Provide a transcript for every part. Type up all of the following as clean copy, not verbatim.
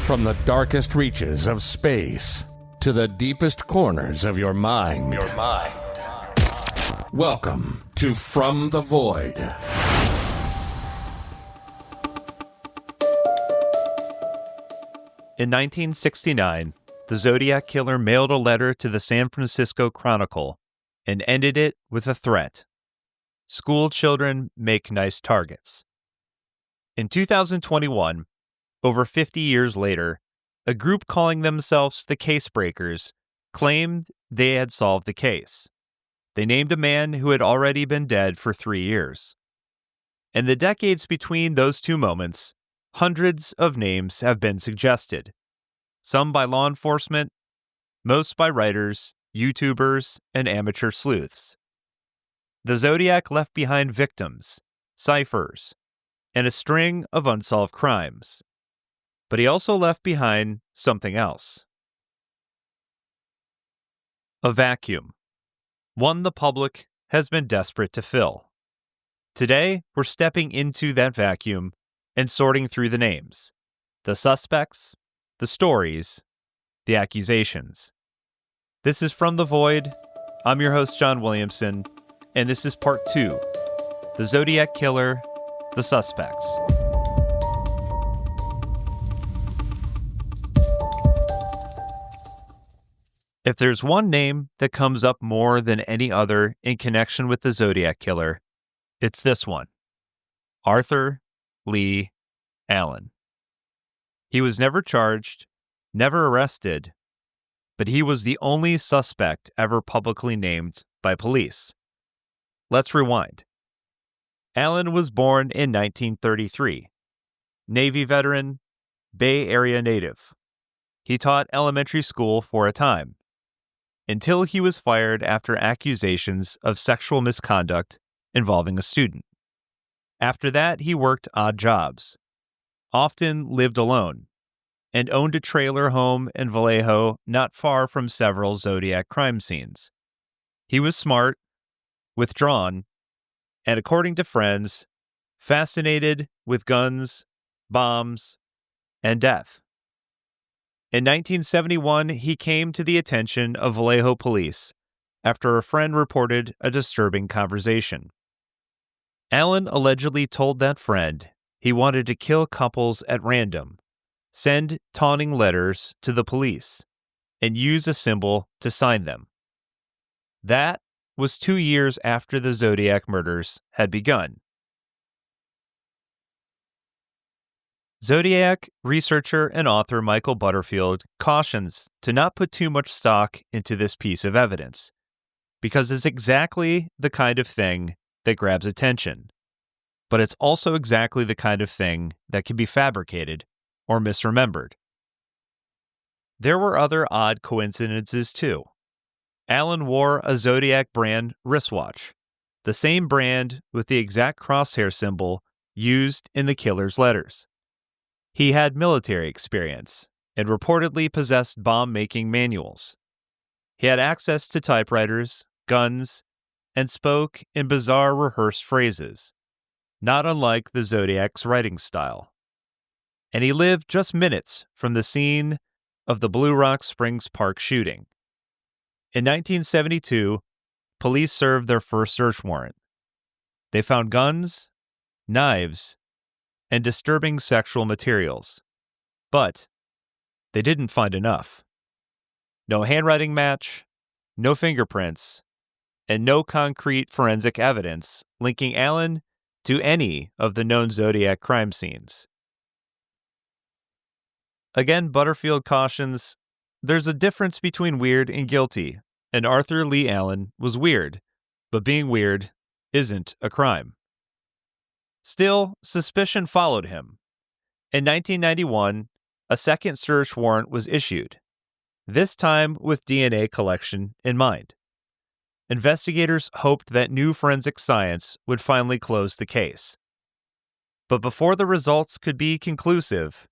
From the darkest reaches of space to the deepest corners of your mind. Welcome to From the Void. In 1969, the Zodiac Killer mailed a letter to the San Francisco Chronicle and ended it with a threat. School children make nice targets. In 2021, over 50 years later, a group calling themselves the Case Breakers claimed they had solved the case. They named a man who had already been dead for 3 years. In the decades between those two moments, hundreds of names have been suggested, some by law enforcement, most by writers, YouTubers, and amateur sleuths. The Zodiac left behind victims, ciphers, and a string of unsolved crimes. But he also left behind something else. A vacuum. One the public has been desperate to fill. Today, we're stepping into that vacuum and sorting through the names, the suspects, the stories, the accusations. This is From the Void. I'm your host, John Williamson, and this is part 2, The Zodiac Killer, The Suspects. If there's one name that comes up more than any other in connection with the Zodiac Killer, it's this one: Arthur Lee Allen. He was never charged, never arrested, but he was the only suspect ever publicly named by police. Let's rewind. Allen was born in 1933. Navy veteran, Bay Area native. He taught elementary school for a time, until he was fired after accusations of sexual misconduct involving a student. After that, he worked odd jobs, often lived alone, and owned a trailer home in Vallejo not far from several Zodiac crime scenes. He was smart, withdrawn, and according to friends, fascinated with guns, bombs, and death. In 1971, he came to the attention of Vallejo police after a friend reported a disturbing conversation. Allen allegedly told that friend he wanted to kill couples at random, send taunting letters to the police, and use a symbol to sign them. That was 2 years after the Zodiac murders had begun. Zodiac researcher and author Michael Butterfield cautions to not put too much stock into this piece of evidence, because it's exactly the kind of thing that grabs attention, but it's also exactly the kind of thing that can be fabricated or misremembered. There were other odd coincidences too. Allen wore a Zodiac brand wristwatch, the same brand with the exact crosshair symbol used in the killer's letters. He had military experience and reportedly possessed bomb-making manuals. He had access to typewriters, guns, and spoke in bizarre rehearsed phrases, not unlike the Zodiac's writing style. And he lived just minutes from the scene of the Blue Rock Springs Park shooting. In 1972, police served their first search warrant. They found guns, knives, and disturbing sexual materials. But they didn't find enough. No handwriting match, no fingerprints, and no concrete forensic evidence linking Allen to any of the known Zodiac crime scenes. Again, Butterfield cautions, there's a difference between weird and guilty, and Arthur Lee Allen was weird, but being weird isn't a crime. Still, suspicion followed him. In 1991, a second search warrant was issued, this time with DNA collection in mind. Investigators hoped that new forensic science would finally close the case. But before the results could be conclusive,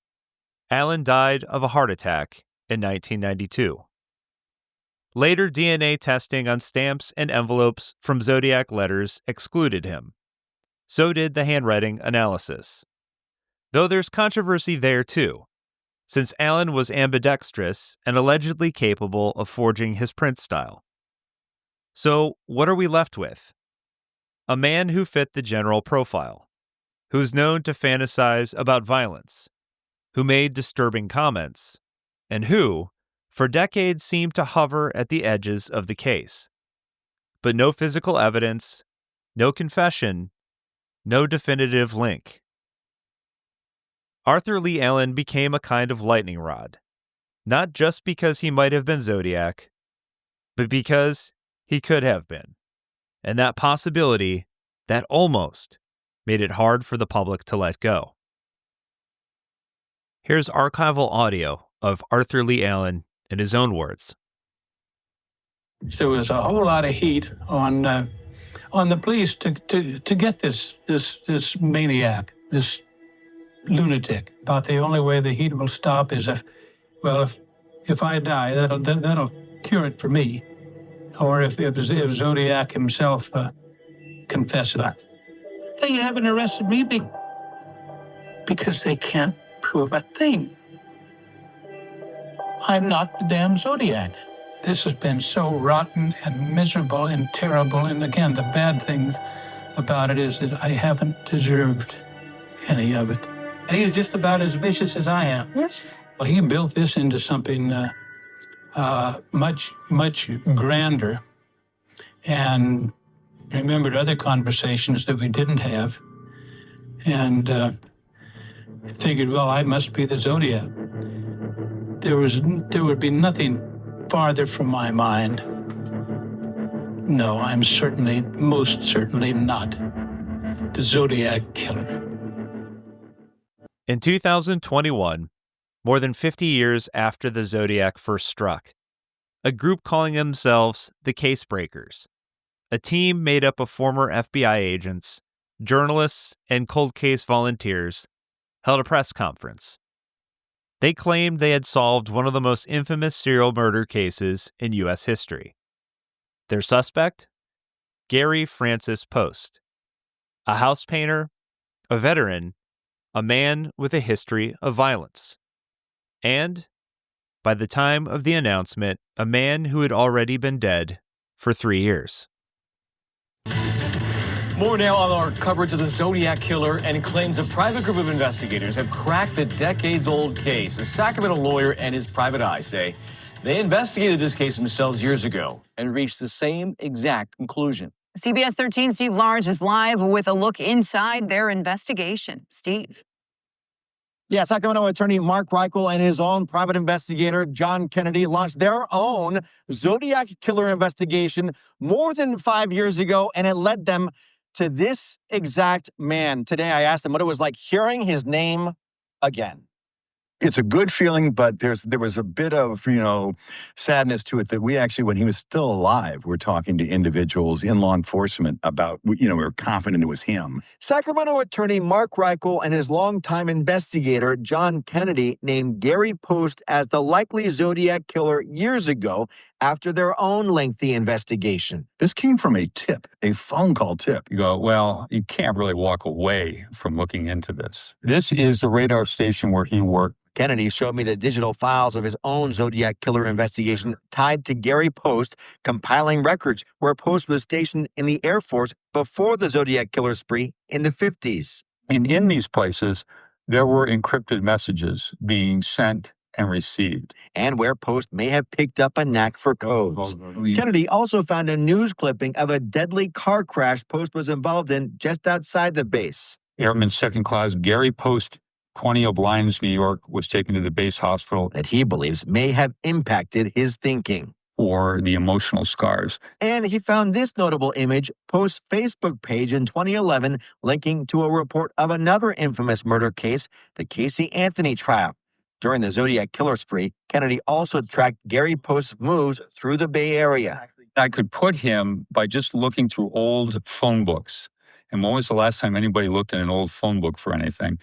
Allen died of a heart attack in 1992. Later DNA testing on stamps and envelopes from Zodiac letters excluded him. So did the handwriting analysis. Though there's controversy there too. since Allen was ambidextrous and allegedly capable of forging his print style. So, what are we left with? A man who fit the general profile, who's known to fantasize about violence, who made disturbing comments, and who, for decades, seemed to hover at the edges of the case. But no physical evidence, no confession, no definitive link. Arthur Lee Allen became a kind of lightning rod, not just because he might have been Zodiac, but because he could have been. And that possibility, that almost, made it hard for the public to let go. Here's archival audio of Arthur Lee Allen in his own words. There was a whole lot of heat on the police to get this maniac, this lunatic. About the only way the heat will stop is if I die, that'll cure it for me, or if Zodiac himself confesses it. They haven't arrested me because they can't prove a thing. I'm not the damn Zodiac. This has been so rotten and miserable and terrible. And again, the bad thing about it is that I haven't deserved any of it. And he's just about as vicious as I am. Yes. Well, he built this into something much, much grander, and remembered other conversations that we didn't have, and figured, well, I must be the Zodiac. There would be nothing farther from my mind. No, I'm most certainly not the Zodiac Killer. In 2021, more than 50 years after the Zodiac first struck, a group calling themselves the Case Breakers, a team made up of former FBI agents, journalists, and cold case volunteers, held a press conference. They claimed they had solved one of the most infamous serial murder cases in U.S. history. Their suspect? Gary Francis Post, a house painter, a veteran, a man with a history of violence, and, by the time of the announcement, a man who had already been dead for 3 years. More now on our coverage of the Zodiac Killer and claims a private group of investigators have cracked the decades-old case. A Sacramento lawyer and his private eye say they investigated this case themselves years ago and reached the same exact conclusion. CBS 13's Steve Large is live with a look inside their investigation. Steve. Yeah, Sacramento attorney Mark Reichel and his own private investigator, John Kennedy, launched their own Zodiac Killer investigation more than 5 years ago, and it led them to this exact man. Today, I asked them what it was like hearing his name again. It's a good feeling, but there was a bit of, sadness to it that we actually, when he was still alive, we're talking to individuals in law enforcement about, we were confident it was him. Sacramento attorney Mark Reichel and his longtime investigator, John Kennedy, named Gary Post as the likely Zodiac Killer years ago after their own lengthy investigation. This came from a tip, a phone call tip. You go, well, you can't really walk away from looking into this. This is the radar station where he worked. Kennedy showed me the digital files of his own Zodiac Killer investigation tied to Gary Post, compiling records where Post was stationed in the Air Force before the Zodiac Killer spree in the 50s. And in these places, there were encrypted messages being sent and received. And where Post may have picked up a knack for codes. Kennedy also found a news clipping of a deadly car crash Post was involved in just outside the base. Airman Second Class Gary Post, 20 of Lyons, New York, was taken to the base hospital that he believes may have impacted his thinking. For the emotional scars. And he found this notable image, Post's Facebook page in 2011, linking to a report of another infamous murder case, the Casey Anthony trial. During the Zodiac Killer spree, Kennedy also tracked Gary Post's moves through the Bay Area. I could put him by just looking through old phone books. And when was the last time anybody looked in an old phone book for anything?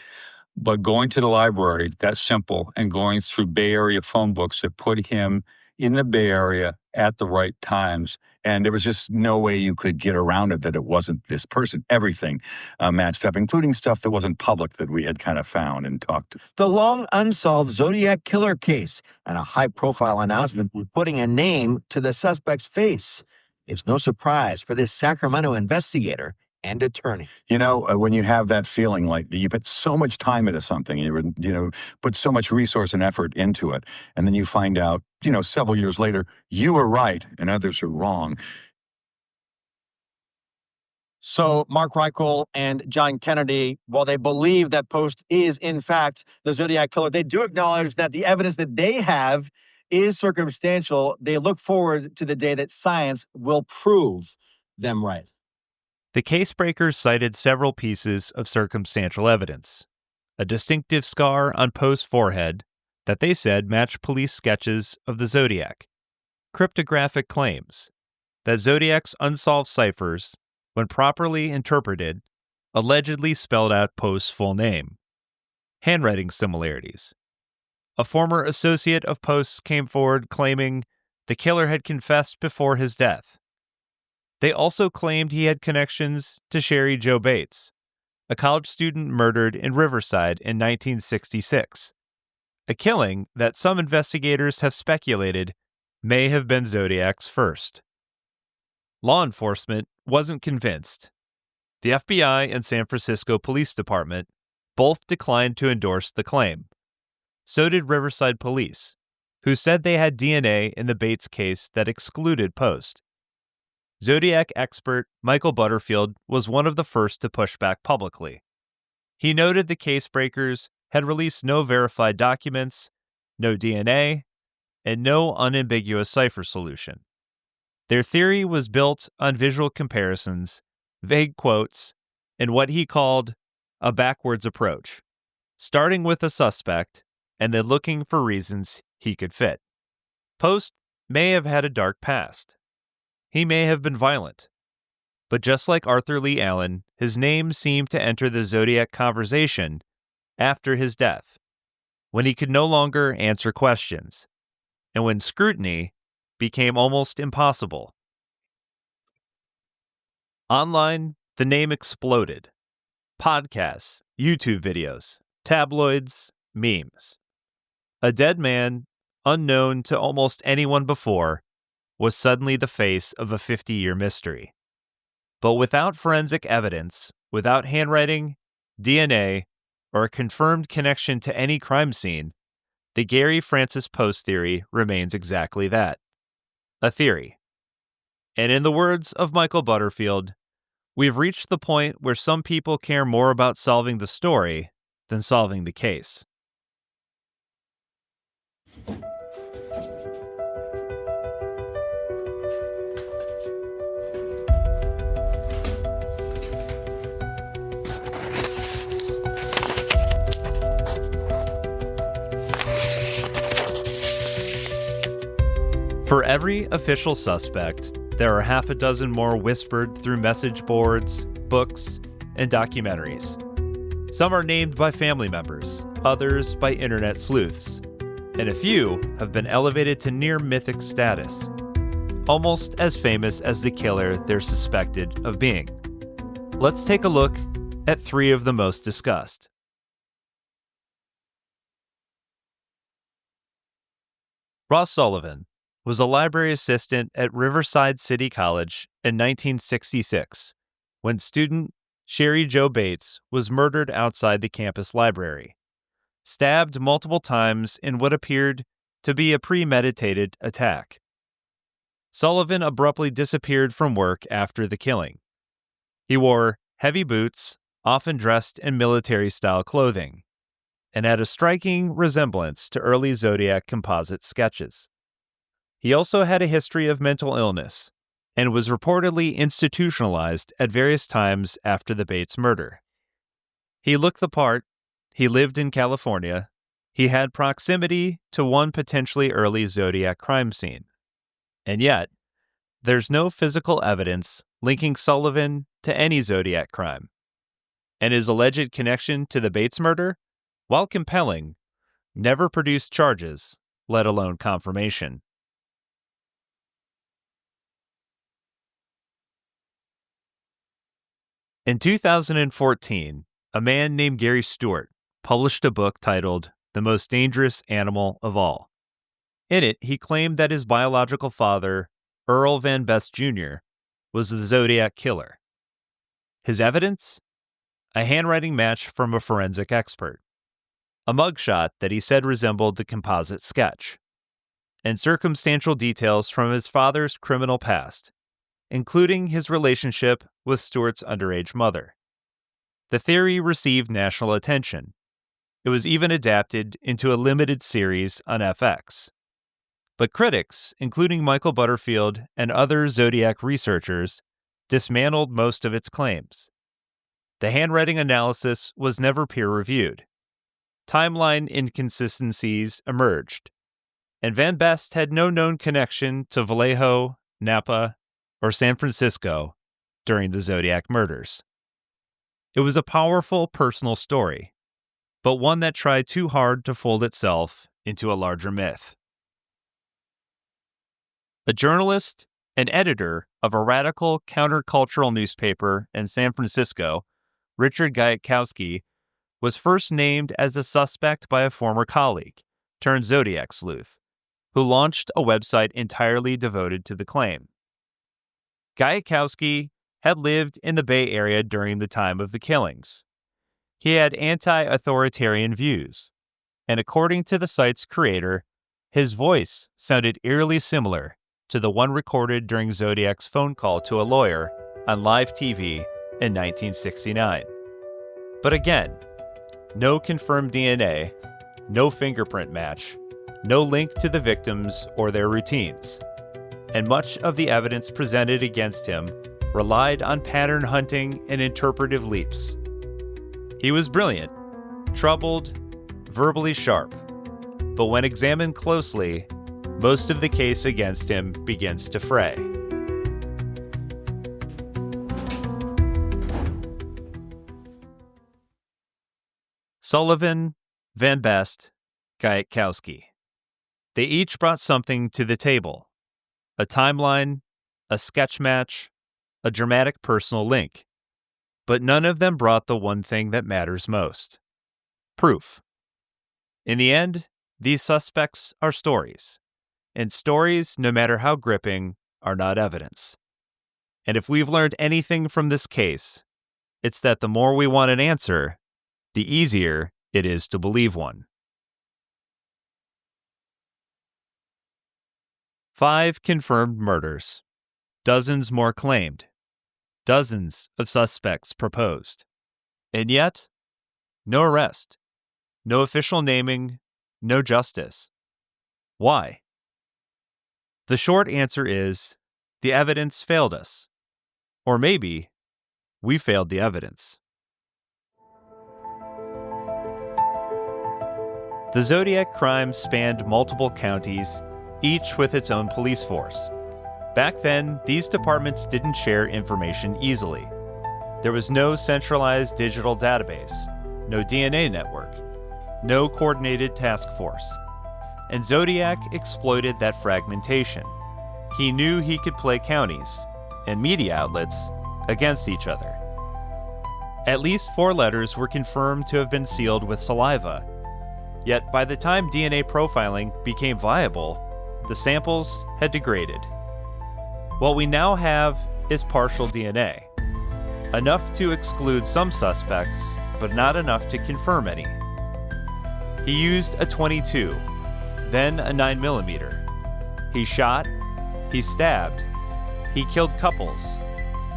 But going to the library, that's simple, and going through Bay Area phone books that put him in the Bay Area at the right times. And there was just no way you could get around it that it wasn't this person. Everything matched up, including stuff that wasn't public that we had kind of found and talked to. The long unsolved Zodiac Killer case and a high-profile announcement putting a name to the suspect's face. It's no surprise for this Sacramento investigator and attorney. When you have that feeling like you put so much time into something, you put so much resource and effort into it, and then you find out, several years later, you were right and others are wrong. So Mark Reichel and John Kennedy, while they believe that Post is, in fact, the Zodiac Killer, they do acknowledge that the evidence that they have is circumstantial. They look forward to the day that science will prove them right. The casebreakers cited several pieces of circumstantial evidence. A distinctive scar on Post's forehead that they said matched police sketches of the Zodiac. Cryptographic claims that Zodiac's unsolved ciphers, when properly interpreted, allegedly spelled out Post's full name. Handwriting similarities. A former associate of Post's came forward claiming the killer had confessed before his death. They also claimed he had connections to Sherry Jo Bates, a college student murdered in Riverside in 1966, a killing that some investigators have speculated may have been Zodiac's first. Law enforcement wasn't convinced. The FBI and San Francisco Police Department both declined to endorse the claim. So did Riverside Police, who said they had DNA in the Bates case that excluded Post. Zodiac expert Michael Butterfield was one of the first to push back publicly. He noted the casebreakers had released no verified documents, no DNA, and no unambiguous cipher solution. Their theory was built on visual comparisons, vague quotes, and what he called a backwards approach, starting with a suspect and then looking for reasons he could fit. Post may have had a dark past. He may have been violent. But just like Arthur Lee Allen, his name seemed to enter the Zodiac conversation after his death, when he could no longer answer questions, and when scrutiny became almost impossible. Online, the name exploded. Podcasts, YouTube videos, tabloids, memes. A dead man, unknown to almost anyone before, was suddenly the face of a 50-year mystery. But without forensic evidence, without handwriting, DNA, or a confirmed connection to any crime scene, the Gary Francis Post theory remains exactly that, a theory. And in the words of Michael Butterfield, we've reached the point where some people care more about solving the story than solving the case. For every official suspect, there are half a dozen more whispered through message boards, books, and documentaries. Some are named by family members, others by internet sleuths, and a few have been elevated to near mythic status, almost as famous as the killer they're suspected of being. Let's take a look at three of the most discussed. Ross Sullivan was a library assistant at Riverside City College in 1966, when student Sherry Jo Bates was murdered outside the campus library, stabbed multiple times in what appeared to be a premeditated attack. Sullivan abruptly disappeared from work after the killing. He wore heavy boots, often dressed in military-style clothing, and had a striking resemblance to early Zodiac composite sketches. He also had a history of mental illness and was reportedly institutionalized at various times after the Bates murder. He looked the part, he lived in California, he had proximity to one potentially early Zodiac crime scene. And yet, there's no physical evidence linking Sullivan to any Zodiac crime. And his alleged connection to the Bates murder, while compelling, never produced charges, let alone confirmation. In 2014, a man named Gary Stewart published a book titled The Most Dangerous Animal of All. In it, he claimed that his biological father, Earl Van Best Jr., was the Zodiac Killer. His evidence? A handwriting match from a forensic expert, a mugshot that he said resembled the composite sketch, and circumstantial details from his father's criminal past, including his relationship with Stewart's underage mother. The theory received national attention. It was even adapted into a limited series on FX. But critics, including Michael Butterfield and other Zodiac researchers, dismantled most of its claims. The handwriting analysis was never peer-reviewed. Timeline inconsistencies emerged, and Van Best had no known connection to Vallejo, Napa, or San Francisco during the Zodiac murders. It was a powerful personal story, but one that tried too hard to fold itself into a larger myth. A journalist and editor of a radical countercultural newspaper in San Francisco, Richard Gajkowski, was first named as a suspect by a former colleague, turned Zodiac sleuth, who launched a website entirely devoted to the claim. Gajkowski had lived in the Bay Area during the time of the killings. He had anti-authoritarian views, and according to the site's creator, his voice sounded eerily similar to the one recorded during Zodiac's phone call to a lawyer on live TV in 1969. But again, no confirmed DNA, no fingerprint match, no link to the victims or their routines, and much of the evidence presented against him relied on pattern hunting and interpretive leaps. He was brilliant, troubled, verbally sharp, but when examined closely, most of the case against him begins to fray. Sullivan, Van Best, Gajkowski. They each brought something to the table: a timeline, a sketch match, a dramatic personal link. But none of them brought the one thing that matters most: proof. In the end, these suspects are stories. And stories, no matter how gripping, are not evidence. And if we've learned anything from this case, it's that the more we want an answer, the easier it is to believe one. 5 confirmed murders. Dozens more claimed. Dozens of suspects proposed. And yet, no arrest. No official naming. No justice. Why? The short answer is, the evidence failed us. Or maybe, we failed the evidence. The Zodiac crime spanned multiple counties, each with its own police force. Back then, these departments didn't share information easily. There was no centralized digital database, no DNA network, no coordinated task force. And Zodiac exploited that fragmentation. He knew he could play counties and media outlets against each other. At least 4 letters were confirmed to have been sealed with saliva. Yet by the time DNA profiling became viable, the samples had degraded. What we now have is partial DNA. Enough to exclude some suspects, but not enough to confirm any. He used a .22, then a 9mm. He shot, he stabbed, he killed couples,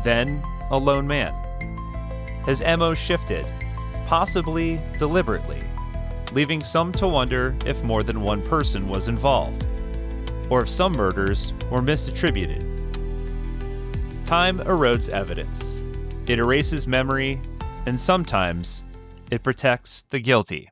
then a lone man. His MO shifted, possibly deliberately, leaving some to wonder if more than one person was involved, or if some murders were misattributed. Time erodes evidence. It erases memory, and sometimes it protects the guilty.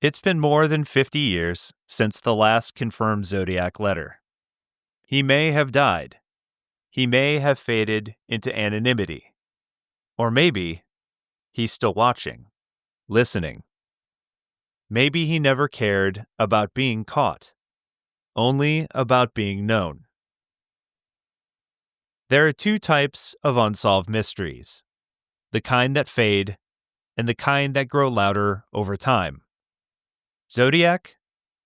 It's been more than 50 years since the last confirmed Zodiac letter. He may have died, he may have faded into anonymity. Or maybe he's still watching, listening. Maybe he never cared about being caught, only about being known. There are two types of unsolved mysteries, the kind that fade and the kind that grow louder over time. Zodiac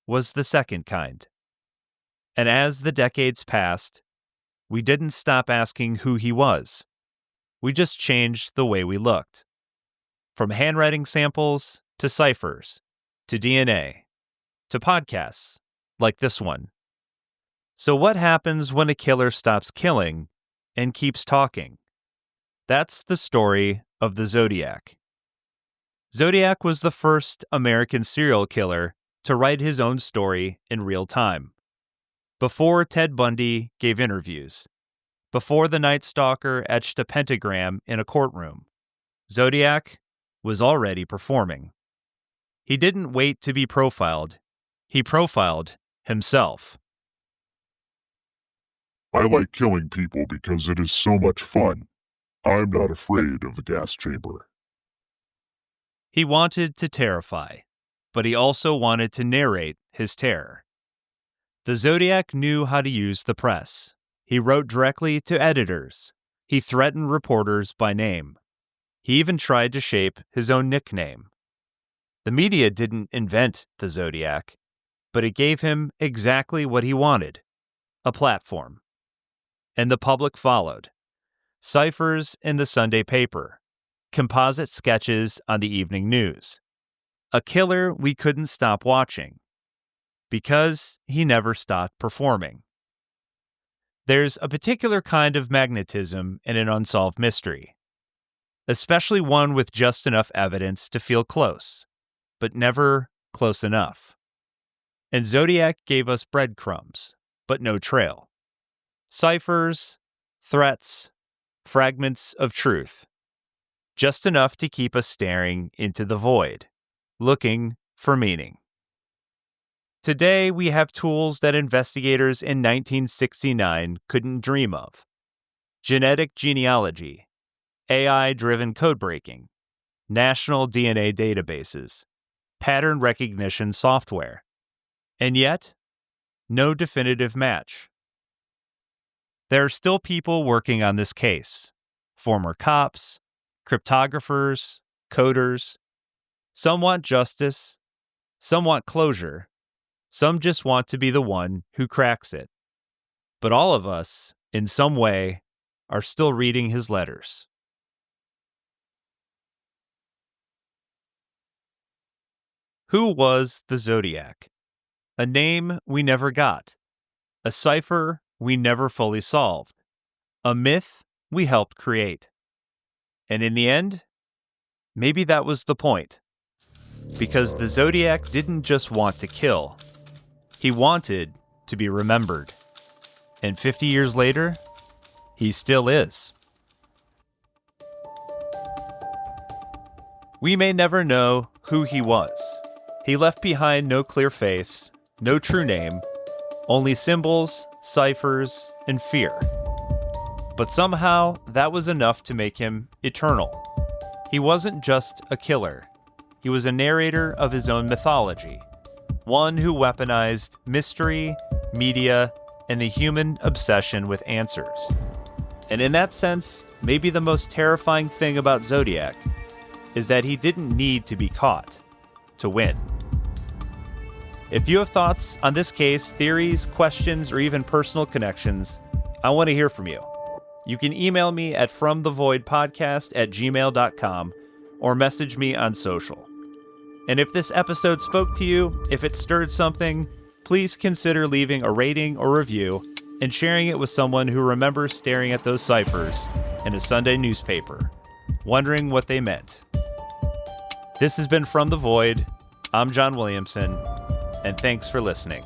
was the second kind. And as the decades passed, we didn't stop asking who he was. We just changed the way we looked. From handwriting samples to ciphers, to DNA, to podcasts like this one. So what happens when a killer stops killing and keeps talking? That's the story of the Zodiac. Zodiac was the first American serial killer to write his own story in real time. Before Ted Bundy gave interviews, before the Night Stalker etched a pentagram in a courtroom, Zodiac was already performing. He didn't wait to be profiled. He profiled himself. I like killing people because it is so much fun. I'm not afraid of the gas chamber. He wanted to terrify, but he also wanted to narrate his terror. The Zodiac knew how to use the press. He wrote directly to editors. He threatened reporters by name. He even tried to shape his own nickname. The media didn't invent the Zodiac, but it gave him exactly what he wanted, a platform. And the public followed. Ciphers in the Sunday paper, composite sketches on the evening news. A killer we couldn't stop watching, because he never stopped performing. There's a particular kind of magnetism in an unsolved mystery, especially one with just enough evidence to feel close, but never close enough. And Zodiac gave us breadcrumbs, but no trail. Ciphers, threats, fragments of truth, just enough to keep us staring into the void, looking for meaning. Today, we have tools that investigators in 1969 couldn't dream of. Genetic genealogy, AI-driven code breaking, national DNA databases, pattern recognition software, and yet, no definitive match. There are still people working on this case, former cops, cryptographers, coders. Some want justice, some want closure, some just want to be the one who cracks it. But all of us, in some way, are still reading his letters. Who was the Zodiac? A name we never got. A cipher we never fully solved. A myth we helped create. And in the end, maybe that was the point. Because the Zodiac didn't just want to kill. He wanted to be remembered. And 50 years later, he still is. We may never know who he was. He left behind no clear face, no true name, only symbols, ciphers, and fear. But somehow, that was enough to make him eternal. He wasn't just a killer. He was a narrator of his own mythology, one who weaponized mystery, media, and the human obsession with answers. And in that sense, maybe the most terrifying thing about Zodiac is that he didn't need to be caught to win. If you have thoughts on this case, theories, questions, or even personal connections, I want to hear from you. You can email me at fromthevoidpodcast@gmail.com or message me on social. And if this episode spoke to you, if it stirred something, please consider leaving a rating or review and sharing it with someone who remembers staring at those ciphers in a Sunday newspaper, wondering what they meant. This has been From the Void. I'm John Williamson, and thanks for listening.